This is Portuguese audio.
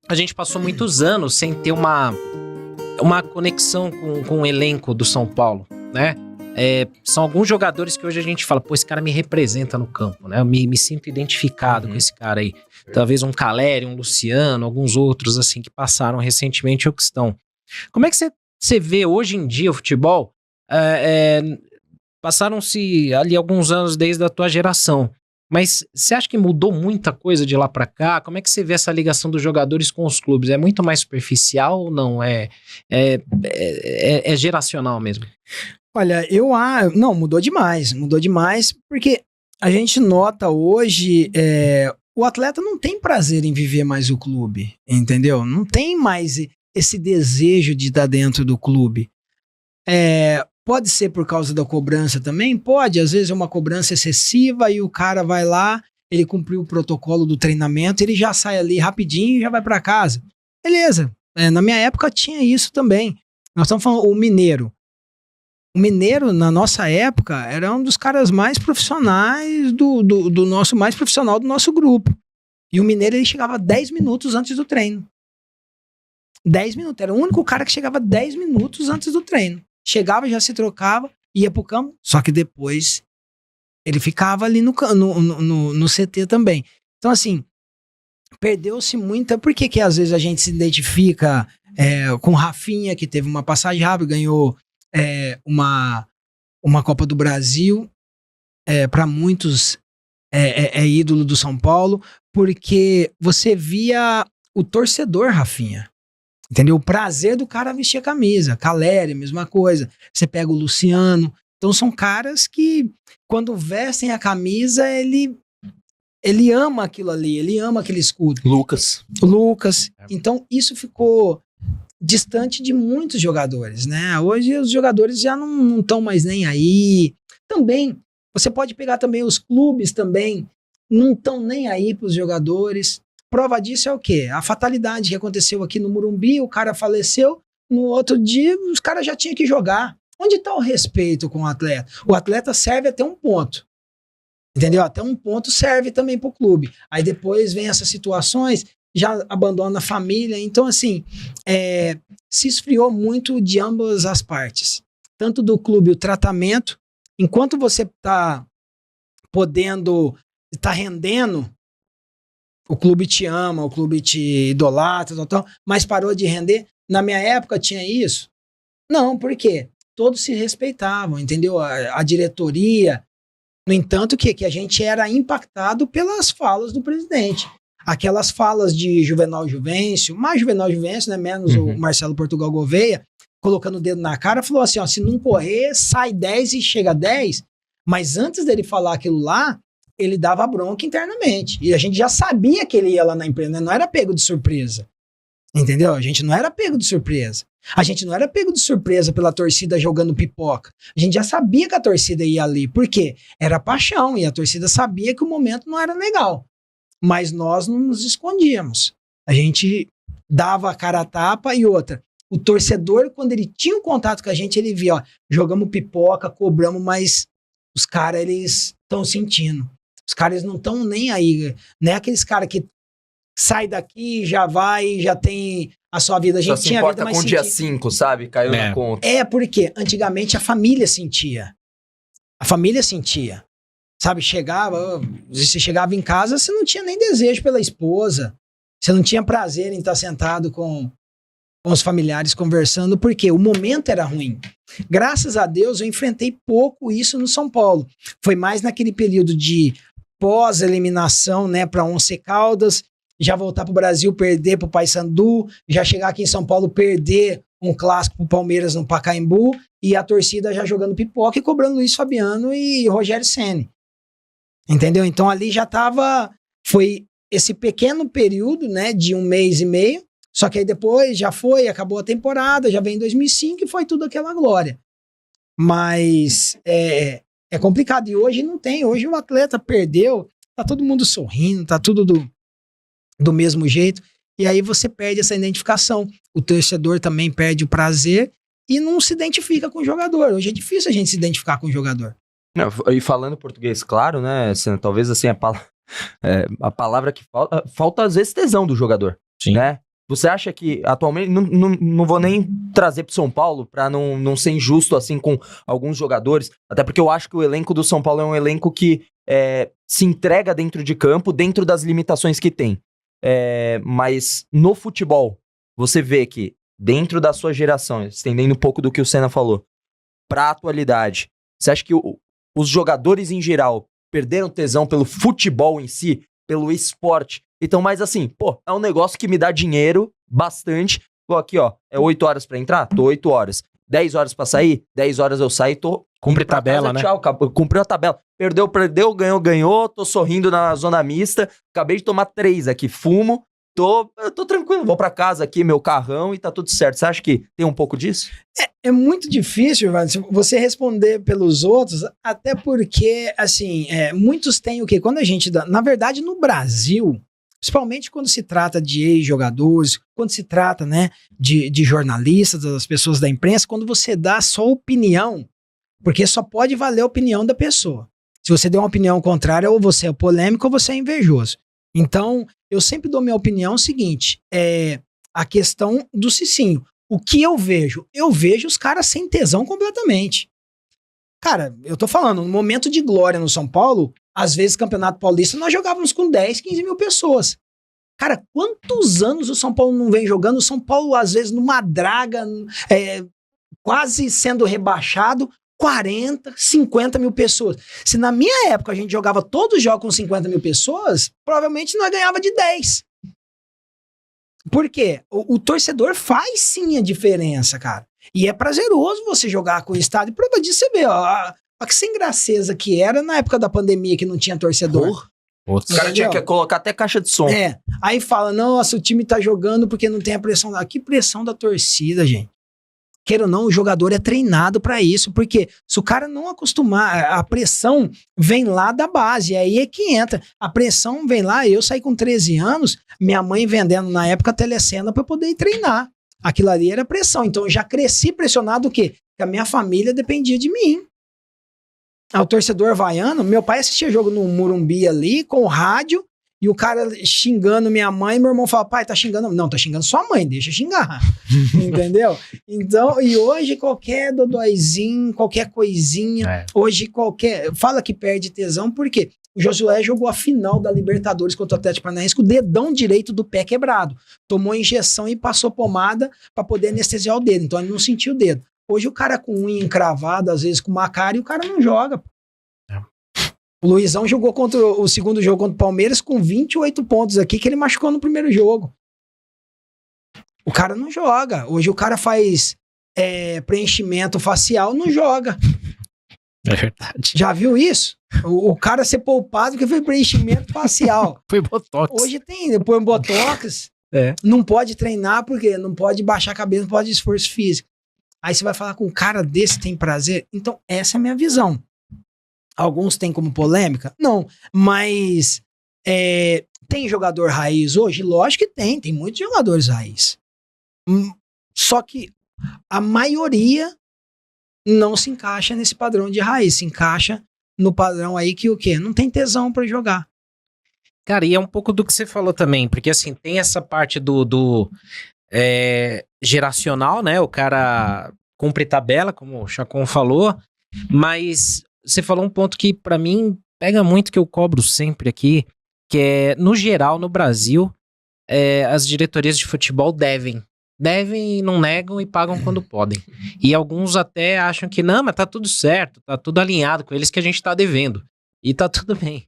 a gente passou muitos anos sem ter uma conexão com o elenco do São Paulo, né? São alguns jogadores que hoje a gente fala, pô, esse cara me representa no campo, né? Eu me sinto identificado com esse cara aí. Talvez um Caleri, um Luciano, alguns outros assim que passaram recentemente ou que estão. Como é que você vê hoje em dia o futebol? Passaram-se ali alguns anos desde a tua geração, mas você acha que mudou muita coisa de lá pra cá? Como é que você vê essa ligação dos jogadores com os clubes? É muito mais superficial ou não? É geracional mesmo? Olha, não, mudou demais, porque a gente nota hoje, o atleta não tem prazer em viver mais o clube, entendeu? Não tem mais esse desejo de estar dentro do clube. Pode ser por causa da cobrança também? Pode, às vezes é uma cobrança excessiva e o cara vai lá, ele cumpriu o protocolo do treinamento, ele já sai ali rapidinho e já vai para casa. Beleza, na minha época tinha isso também. Nós estamos falando o Mineiro. O Mineiro, na nossa época, era um dos caras mais profissionais mais profissional do nosso grupo. E o Mineiro, ele chegava 10 minutos antes do treino. 10 minutos. Era o único cara que chegava 10 minutos antes do treino. Chegava, já se trocava, ia pro campo. Só que depois, ele ficava ali no CT também. Então, assim, perdeu-se muita... Por que às vezes a gente se identifica com o Rafinha, que teve uma passagem rápida, ganhou... uma Copa do Brasil, para muitos é ídolo do São Paulo, porque você via o torcedor Rafinha, entendeu? O prazer do cara vestir a camisa. Caleri, mesma coisa. Você pega o Luciano. Então são caras que, quando vestem a camisa, ele ama aquilo ali, ele ama aquele escudo. Lucas. Então isso ficou distante de muitos jogadores, né? Hoje os jogadores já não estão mais nem aí. Também, você pode pegar também os clubes também, não estão nem aí para os jogadores. Prova disso é o quê? A fatalidade que aconteceu aqui no Morumbi, o cara faleceu, no outro dia os caras já tinham que jogar. Onde está o respeito com o atleta? O atleta serve até um ponto, entendeu? Até um ponto serve também para o clube. Aí depois vem essas situações, já abandona a família. Então, assim, se esfriou muito de ambas as partes. Tanto do clube, o tratamento, enquanto você está podendo, está rendendo, o clube te ama, o clube te idolatra, mas parou de render. Na minha época tinha isso? Não, por quê? Todos se respeitavam, entendeu? A diretoria. No entanto, que a gente era impactado pelas falas do presidente. Aquelas falas de Juvenal Juvencio, mais Juvenal Juvencio, né, menos o Marcelo Portugal Gouveia, colocando o dedo na cara, falou assim, ó, se não correr, sai 10 e chega 10, mas antes dele falar aquilo lá, ele dava bronca internamente, e a gente já sabia que ele ia lá na empresa, né? Não era pego de surpresa, entendeu? A gente não era pego de surpresa, pela torcida jogando pipoca, a gente já sabia que a torcida ia ali, por quê? Era paixão, e a torcida sabia que o momento não era legal. Mas nós não nos escondíamos. A gente dava a cara a tapa. E outra, o torcedor, quando ele tinha um contato com a gente, ele via, ó, jogamos pipoca, cobramos, mas os caras, eles estão sentindo. Os caras não estão nem aí. Não é aqueles caras que sai daqui, já vai, já tem a sua vida. A gente só tinha se importa vida, mas com o dia 5, sabe? Caiu na conta. Porque antigamente a família sentia. Sabe, você chegava em casa, você não tinha nem desejo pela esposa, você não tinha prazer em estar sentado com os familiares conversando, porque o momento era ruim. Graças a Deus, eu enfrentei pouco isso no São Paulo. Foi mais naquele período de pós-eliminação, né, para Once Caldas, já voltar para o Brasil, perder para o Paysandu, já chegar aqui em São Paulo, perder um clássico para o Palmeiras no Pacaembu, e a torcida já jogando pipoca e cobrando Luiz Fabiano e Rogério Ceni. Entendeu? Então ali já foi esse pequeno período, né, de 1 mês e meio, só que aí depois já acabou a temporada, já vem 2005 e foi tudo aquela glória. Mas é complicado, e hoje não tem, hoje o atleta perdeu, tá todo mundo sorrindo, tá tudo do mesmo jeito, e aí você perde essa identificação, o torcedor também perde o prazer e não se identifica com o jogador. Hoje é difícil a gente se identificar com o jogador. Não, e falando português, claro, né, Senna, talvez assim a palavra que falta às vezes tesão do jogador, sim, né? Você acha que atualmente, não vou nem trazer pro São Paulo pra não ser injusto assim com alguns jogadores, até porque eu acho que o elenco do São Paulo é um elenco que se entrega dentro de campo, dentro das limitações que tem. Mas no futebol, você vê que dentro da sua geração, estendendo um pouco do que o Senna falou, pra atualidade, você acha que os jogadores em geral perderam tesão pelo futebol em si, pelo esporte? Então, mais assim, é um negócio que me dá dinheiro bastante. Pô, aqui, ó, é 8 horas pra entrar? Tô 8 horas. 10 horas pra sair? 10 horas eu saio, tô... Cumpre tabela, né? Tchau, cumpriu a tabela. Perdeu, ganhou, tô sorrindo na zona mista. Acabei de tomar 3 aqui, fumo. Eu tô tranquilo, vou pra casa aqui, meu carrão e tá tudo certo. Você acha que tem um pouco disso? É muito difícil, você responder pelos outros, até porque, assim, muitos têm o quê? Quando a gente dá... Na verdade, no Brasil, principalmente quando se trata de ex-jogadores, quando se trata, né, de jornalistas, das pessoas da imprensa, quando você dá só opinião, porque só pode valer a opinião da pessoa. Se você der uma opinião contrária, ou você é polêmico ou você é invejoso. Então, eu sempre dou minha opinião seguinte, a questão do Cicinho. O que eu vejo? Eu vejo os caras sem tesão completamente. Cara, eu tô falando, no momento de glória no São Paulo, às vezes, Campeonato Paulista, nós jogávamos com 10, 15 mil pessoas. Cara, quantos anos o São Paulo não vem jogando? O São Paulo, às vezes, numa draga, quase sendo rebaixado, 40, 50 mil pessoas. Se na minha época a gente jogava todos os jogos com 50 mil pessoas, provavelmente nós ganhava de 10. Por quê? O torcedor faz sim a diferença, cara. E é prazeroso você jogar com o estádio. E prova disso você vê, ó, que sem graceza que era na época da pandemia que não tinha torcedor. Os caras tinham que colocar até caixa de som. Aí fala, nossa, o time tá jogando porque não tem a pressão lá. Que pressão da torcida, gente? Queira ou não, o jogador é treinado pra isso, porque se o cara não acostumar, a pressão vem lá da base, aí é que entra. A pressão vem lá, eu saí com 13 anos, minha mãe vendendo na época a telecena pra poder ir treinar. Aquilo ali era pressão, então eu já cresci pressionado o quê? Que a minha família dependia de mim. O torcedor havaiano, meu pai assistia jogo no Morumbi ali, com o rádio, e o cara xingando minha mãe, meu irmão fala, pai, tá xingando? Não, tá xingando sua mãe, deixa xingar. Entendeu? Então, e hoje qualquer dodóizinho, qualquer coisinha, hoje fala que perde tesão, porque o Josué jogou a final da Libertadores contra o Atlético Paranaense com o dedão direito do pé quebrado. Tomou injeção e passou pomada pra poder anestesiar o dedo, então ele não sentiu o dedo. Hoje o cara com unha encravada, às vezes com uma cara, e o cara não joga. O Luizão jogou contra o segundo jogo contra o Palmeiras com 28 pontos aqui, que ele machucou no primeiro jogo. O cara não joga. Hoje o cara faz preenchimento facial, não joga. É verdade. Já viu isso? O cara ser poupado porque foi preenchimento facial. Foi botox. Hoje tem, depois botox. Não pode treinar porque não pode baixar a cabeça, não pode esforço físico. Aí você vai falar com um cara desse, tem prazer? Então essa é a minha visão. Alguns têm como polêmica? Não, mas tem jogador raiz hoje? Lógico que tem muitos jogadores raiz. Só que a maioria não se encaixa nesse padrão de raiz, se encaixa no padrão aí que o quê? Não tem tesão pra jogar. Cara, e é um pouco do que você falou também, porque assim, tem essa parte do geracional, né? O cara cumpre tabela, como o Chacon falou, mas você falou um ponto que pra mim pega muito, que eu cobro sempre aqui, que é, no geral, no Brasil, as diretorias de futebol devem, não negam e pagam quando podem. E alguns até acham que não, mas tá tudo certo, tá tudo alinhado com eles que a gente tá devendo. E tá tudo bem.